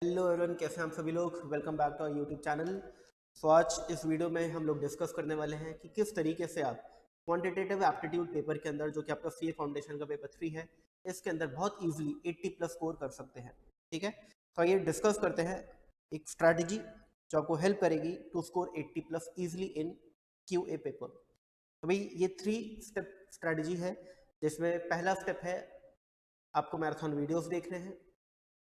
Hello everyone, कैसे हैं आप सभी लोग। Welcome back to our YouTube channel. So आज इस वीडियो में हम लोग डिस्कस करने वाले हैं कि किस तरीके से आप क्वांटिटेटिव एप्टीट्यूड पेपर के अंदर, जो कि आपका सीए फाउंडेशन का पेपर 3 है, इसके अंदर बहुत इजीली 80 प्लस स्कोर कर सकते हैं। ठीक है, तो ये डिस्कस करते हैं एक स्ट्रैटेजी जो आपको हेल्प करेगी to score 80 plus easily in QA paper. तो भाई ये 3 स्टेप स्ट्रैटेजी है, जिसमें पहला स्टेप है आपको मैराथन वीडियोस देखने हैं।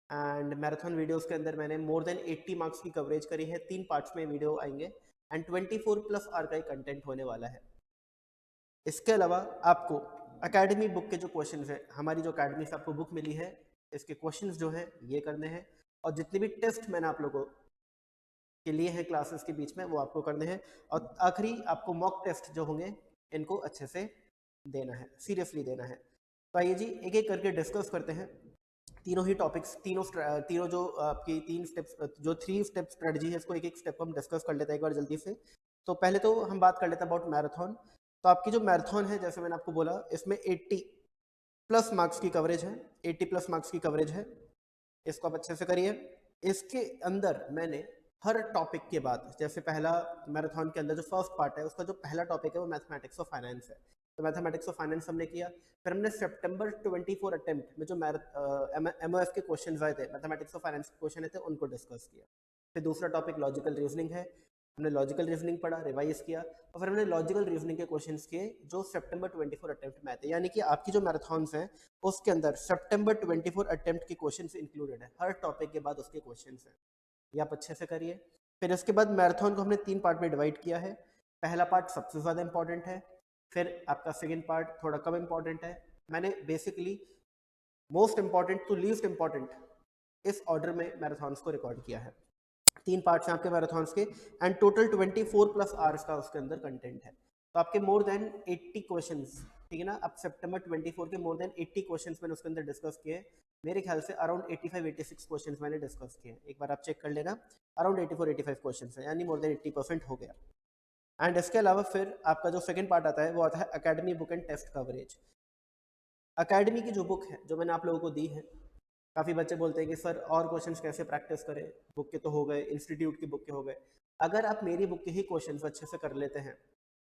एंड मैराथन वीडियोस के अंदर मैंने मोर देन 80 मार्क्स की कवरेज करी है। 3 पार्ट्स में वीडियो आएंगे एंड 24 प्लस आर का कंटेंट होने वाला है। इसके अलावा आपको अकेडमी बुक के जो क्वेश्चंस हैं, हमारी जो अकेडमी से आपको बुक मिली है, इसके क्वेश्चंस जो हैं ये करने हैं, और जितने भी टेस्ट मैंने आप लोगों के लिए हैं क्लासेस के बीच में वो आपको करने हैं, और आखिरी आपको मॉक टेस्ट जो होंगे इनको अच्छे से देना है, सीरियसली देना है। तो आइए जी एक एक करके डिस्कस करते हैं तीनों ही टॉपिक्स। तीनों जो आपकी 3 स्टेप्स, जो 3 स्टेप स्ट्रेटजी है, इसको एक एक स्टेप को हम डिस्कस कर लेते हैं एक बार जल्दी से। तो पहले तो हम बात कर लेते हैं अबाउट मैराथन। तो आपकी जो मैराथन है, जैसे मैंने आपको बोला, इसमें 80 प्लस मार्क्स की कवरेज है। 80 प्लस मार्क्स की कवरेज है, इसको आप अच्छे से करिए। इसके अंदर मैंने हर टॉपिक के बाद, जैसे पहला मैराथन के अंदर जो फर्स्ट पार्ट है, उसका जो पहला टॉपिक है वो मैथमेटिक्स ऑफ फाइनेंस है। तो मैथमेटिक्स ऑफ फाइनेंस हमने किया। फिर हमने सितंबर 24 अटेम्प्ट में जो एमओएफ के क्वेश्चन आए थे, मैथमेटिक्स ऑफ फाइनेंस के क्वेश्चन थे, उनको डिस्कस किया। फिर दूसरा टॉपिक लॉजिकल रीजनिंग है, हमने लॉजिकल रीजनिंग पढ़ा, रिवाइज किया, और फिर हमने लॉजिकल रीजनिंग के क्वेश्चंस किए जो सितंबर 24 अटेम्प्ट में आए थे। यानी कि आपकी जो मैराथन्स हैं उसके अंदर सितंबर 24 अटेम्प्ट के क्वेश्चंस इंक्लूडेड है। हर टॉपिक के बाद उसके क्वेश्चंस हैं, ये आप अच्छे से करिए। फिर इसके बाद मैराथन को हमने 3 पार्ट में डिवाइड किया है। पहला पार्ट सबसे ज़्यादा इंपॉर्टेंट है, फिर आपका सेकेंड पार्ट थोड़ा कम इंपॉर्टेंट है। मैंने basically most important to least important इस ऑर्डर में मैराथन्स को रिकॉर्ड किया है। 3 पार्ट्स हैं आपके मैराथन्स के, एंड टोटल 24 प्लस आवर्स का उसके अंदर कंटेंट है। तो आपके मोर देन 80 क्वेश्चंस, ठीक है ना। अब सितंबर 24 के मोर देन 80 क्वेश्चंस मैंने उसके अंदर डिस्कस किए। मेरे ख्याल से अराउंड 85-86 क्वेश्चंस मैंने डिस्कस किए, एक बार आप चेक कर लेना। अराउंड 84-85 क्वेश्चंस है, यानी मोर देन 80% हो गया। एंड इसके अलावा फिर आपका जो सेकंड पार्ट आता है वो आता है academy book and test coverage. Academy की जो बुक है, जो मैंने आप लोगों को दी है, काफ़ी बच्चे बोलते हैं कि सर और क्वेश्चंस कैसे प्रैक्टिस करें, बुक के तो हो गए, इंस्टीट्यूट की बुक के हो गए। अगर आप मेरी बुक के ही क्वेश्चंस अच्छे से कर लेते हैं,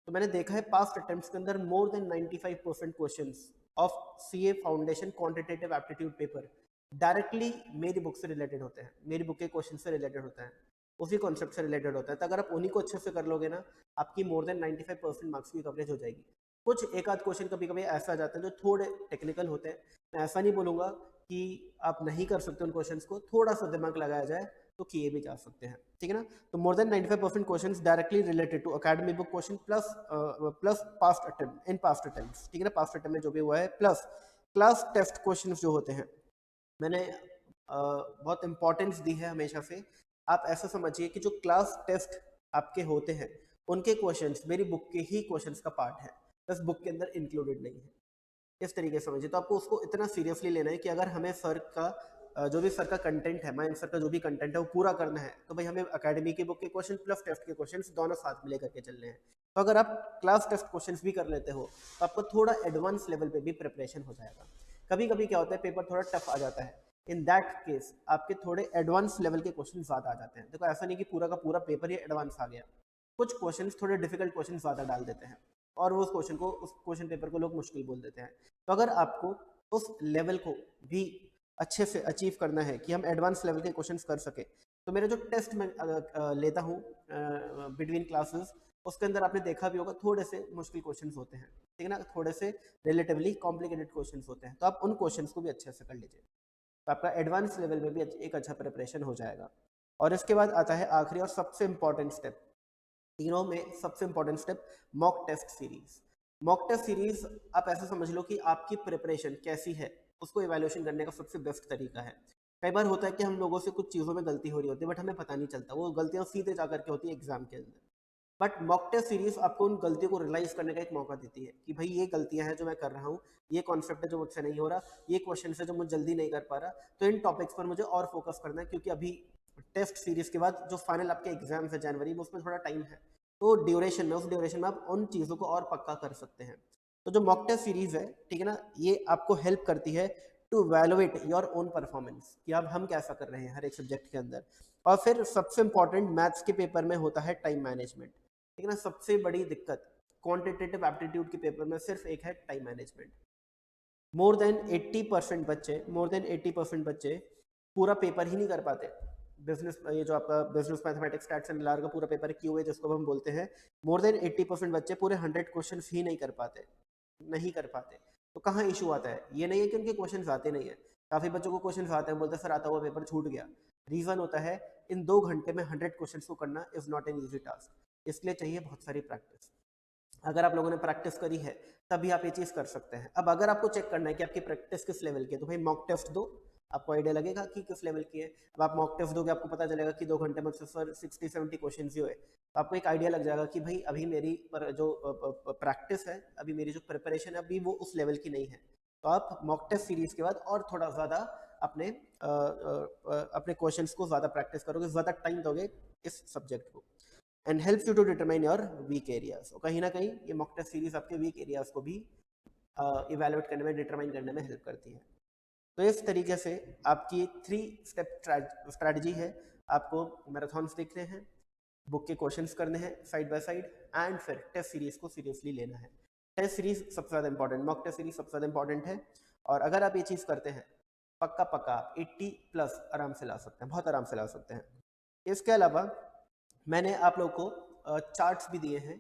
तो मैंने देखा है पास्ट अटेम्प्ट्स के अंदर मोर than 95% questions of CA foundation quantitative aptitude paper directly मेरी बुक से रिलेटेड होते हैं, मेरी बुक के क्वेश्चन से रिलेटेड होता है, उसी कॉन्सेप्ट से रिलेटेड होता है। तो अगर आप उन्हीं को अच्छे से कर लोगे ना, आपकी मोर देन 95% मार्क्स की कवरेज हो जाएगी। कुछ एक आध क्वेश्चन कभी कभी ऐसा आ जाते हैं जो थोड़े टेक्निकल होते हैं। मैं ऐसा नहीं बोलूँगा कि आप नहीं कर सकते उन क्वेश्चंस को, थोड़ा सा दिमाग लगाया जाए तो किए भी जा सकते हैं, ठीक है ना। तो more than 95% questions directly related to academy book question plus past attempt, in past attempts, ठीक है ना। पास्ट अटेम्प्ट में जो भी हुआ है, प्लस क्लास टेस्ट क्वेश्चंस जो होते हैं, मैंने बहुत इंपॉर्टेंस दी है हमेशा से। आप ऐसा समझिए कि जो क्लास टेस्ट आपके होते हैं, उनके क्वेश्चंस मेरी बुक के ही क्वेश्चंस का पार्ट है, बस बुक के अंदर इंक्लूडेड नहीं है। इस तरीके से समझिए। तो आपको उसको इतना सीरियसली लेना है कि अगर हमें सर का जो भी सर का कंटेंट है, माइंड सर का जो भी कंटेंट है वो पूरा करना है, तो भाई हमें अकेडमी की बुक के क्वेश्चन प्लस टेस्ट के क्वेश्चंस दोनों साथ में लेकर के चलने हैं। तो अगर आप क्लास टेस्ट क्वेश्चंस भी कर लेते हो, तो आपको थोड़ा एडवांस लेवल पे भी प्रिपरेशन हो जाएगा। कभी कभी क्या होता है, पेपर थोड़ा टफ आ जाता है, इन दैट केस आपके थोड़े एडवांस लेवल के क्वेश्चन ज़्यादा आ जाते हैं। देखो ऐसा नहीं कि पूरा का पूरा पेपर ही एडवांस आ गया, कुछ क्वेश्चन थोड़े डिफिकल्ट क्वेश्चन ज़्यादा डाल देते हैं, और वो उस क्वेश्चन पेपर को लोग मुश्किल बोल देते हैं। तो अगर आपको उस लेवल को भी अच्छे से अचीव करना है कि हम एडवांस लेवल के क्वेश्चंस कर सके, तो मेरे जो टेस्ट में लेता हूँ बिटवीन क्लासेस, उसके अंदर आपने देखा भी होगा थोड़े से मुश्किल क्वेश्चंस होते हैं, ठीक है ना, थोड़े से रिलेटिवली कॉम्प्लिकेटेड क्वेश्चंस होते हैं। तो आप उन क्वेश्चंस को भी अच्छे से कर लीजिए, तो आपका एडवांस लेवल में भी एक अच्छा प्रिपरेशन हो जाएगा। और इसके बाद आता है आखिरी और सबसे इंपॉर्टेंट स्टेप, तीनों में सबसे important step, mock test series. Mock test series आप ऐसा समझ लो कि आपकी प्रिपरेशन कैसी है उसको इवैल्यूएशन करने का सबसे बेस्ट तरीका है। कई बार होता है कि हम लोगों से कुछ चीज़ों में गलती हो रही होती है, बट हमें पता नहीं चलता, वो गलतियां सीधे जा करके होती है एग्जाम के अंदर। बट मॉक टेस्ट सीरीज आपको उन गलतियों को रियलाइज करने का एक मौका देती है कि भाई ये गलतियां हैं जो मैं कर रहा हूँ, ये कॉन्सेप्ट है जो मुझसे नहीं हो रहा, ये क्वेश्चन है जो मुझे जल्दी नहीं कर पा रहा, तो इन टॉपिक्स पर मुझे और फोकस करना है, क्योंकि अभी टेस्ट सीरीज के बाद जो फाइनल आपके एग्जाम्स है जनवरी में, उसमें थोड़ा टाइम है। तो ड्यूरेशन में, उस ड्यूरेशन में आप उन चीज़ों को और पक्का कर सकते हैं। तो जो मॉक टेस्ट सीरीज है, ठीक है ना, ये आपको हेल्प करती है to evaluate your own performance कि अब हम कैसा कर रहे हैं हर एक सब्जेक्ट के अंदर। और फिर सबसे इंपॉर्टेंट मैथ्स के पेपर में होता है टाइम मैनेजमेंट, ठीक है ना। सबसे बड़ी दिक्कत क्वांटिटेटिव एप्टीट्यूड के पेपर में सिर्फ एक है, टाइम मैनेजमेंट। मोर देन 80% बच्चे पूरा पेपर ही नहीं कर पाते। बिजनेस, ये जो आपका बिजनेस मैथमेटिक्स स्टैट्स एंड लार का पूरा पेपर क्यूए जिसको हम बोलते हैं, मोर देन 80% बच्चे पूरे 100 क्वेश्चंस ही नहीं कर पाते, नहीं कर पाते। तो कहाँ इशू आता है? ये नहीं है कि उनके क्वेश्चंस आते नहीं है, काफ़ी बच्चों को क्वेश्चंस आते हैं, बोलते हैं सर आता हुआ पेपर छूट गया। रीज़न होता है इन 2 घंटे में 100 क्वेश्चंस को करना is not an easy task, इसलिए चाहिए बहुत सारी प्रैक्टिस। अगर आप लोगों ने प्रैक्टिस करी है तभी आप ये चीज़ कर सकते हैं। अब अगर आपको चेक करना है कि आपकी प्रैक्टिस किस लेवल की है, तो भाई मॉक टेस्ट दो, आपको आइडिया लगेगा कि किस लेवल की है। अब आप मॉक टेस्ट दोगे, आपको पता चलेगा कि 2 घंटे में सर 60-70 क्वेश्चन ही हुए, तो आपको एक आइडिया लग जाएगा कि भाई अभी मेरी जो प्रैक्टिस है, अभी मेरी जो प्रिपरेशन है, अभी वो उस लेवल की नहीं है। तो आप मॉक टेस्ट सीरीज के बाद और थोड़ा ज़्यादा अपने अपने क्वेश्चंस को ज़्यादा प्रैक्टिस करोगे, ज़्यादा टाइम दोगे इस सब्जेक्ट को, and helps you to determine your weak areas. और कहीं ना कहीं ये मॉक टेस्ट सीरीज आपके वीक एरियाज को भी इवेलुएट करने में, डिटरमाइन करने में हेल्प करती है। तो इस तरीके से आपकी 3 स्टेप स्ट्रैटेजी है। आपको मैराथन्स देखने हैं, बुक के क्वेश्चंस करने हैं साइड बाय साइड, एंड फिर टेस्ट सीरीज को सीरियसली लेना है। टेस्ट सीरीज सबसे ज़्यादा इंपॉर्टेंट, मॉक टेस्ट सीरीज सबसे ज़्यादा इंपॉर्टेंट है। और अगर आप ये चीज़ करते हैं, पक्का पक्का आप 80+ आराम से ला सकते हैं, बहुत आराम से ला सकते हैं। इसके अलावा मैंने आप लोगों को चार्ट्स भी दिए हैं,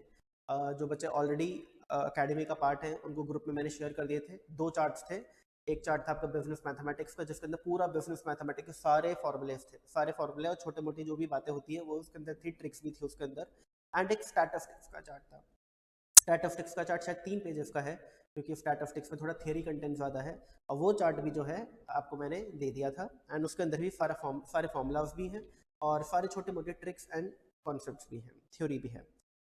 जो बच्चे ऑलरेडी एकेडमी का पार्ट है उनको ग्रुप में मैंने शेयर कर दिए थे। 2 चार्ट्स थे। एक चार्ट था आपका बिजनेस मैथमेटिक्स का, जिसके अंदर पूरा बिजनेस मैथमेटिक्स के सारे फॉर्मूलेस थे, सारे फॉर्मूले और छोटे मोटी जो भी बातें होती है वो उसके अंदर थी, ट्रिक्स भी थी उसके अंदर। एंड एक स्टैटिस्टिक्स का चार्ट था। स्टैटिस्टिक्स का चार्ट शायद 3 पेजेस का है, क्योंकि स्टैटिस्टिक्स में थोड़ा थियरी कंटेंट ज़्यादा है। और वो चार्ट भी जो है आपको मैंने दे दिया था, एंड उसके अंदर भी सारे फॉर्मूलाज भी हैं और सारे छोटे मोटे ट्रिक्स एंड कॉन्सेप्ट्स भी हैं, थ्योरी भी है।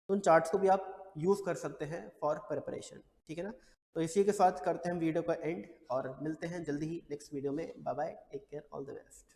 तो उन चार्ट्स को भी आप यूज़ कर सकते हैं फॉर प्रिपरेशन, ठीक है ना। तो इसी के साथ करते हैं वीडियो का एंड और मिलते हैं जल्दी ही नेक्स्ट वीडियो में। Bye bye, take care, all the best.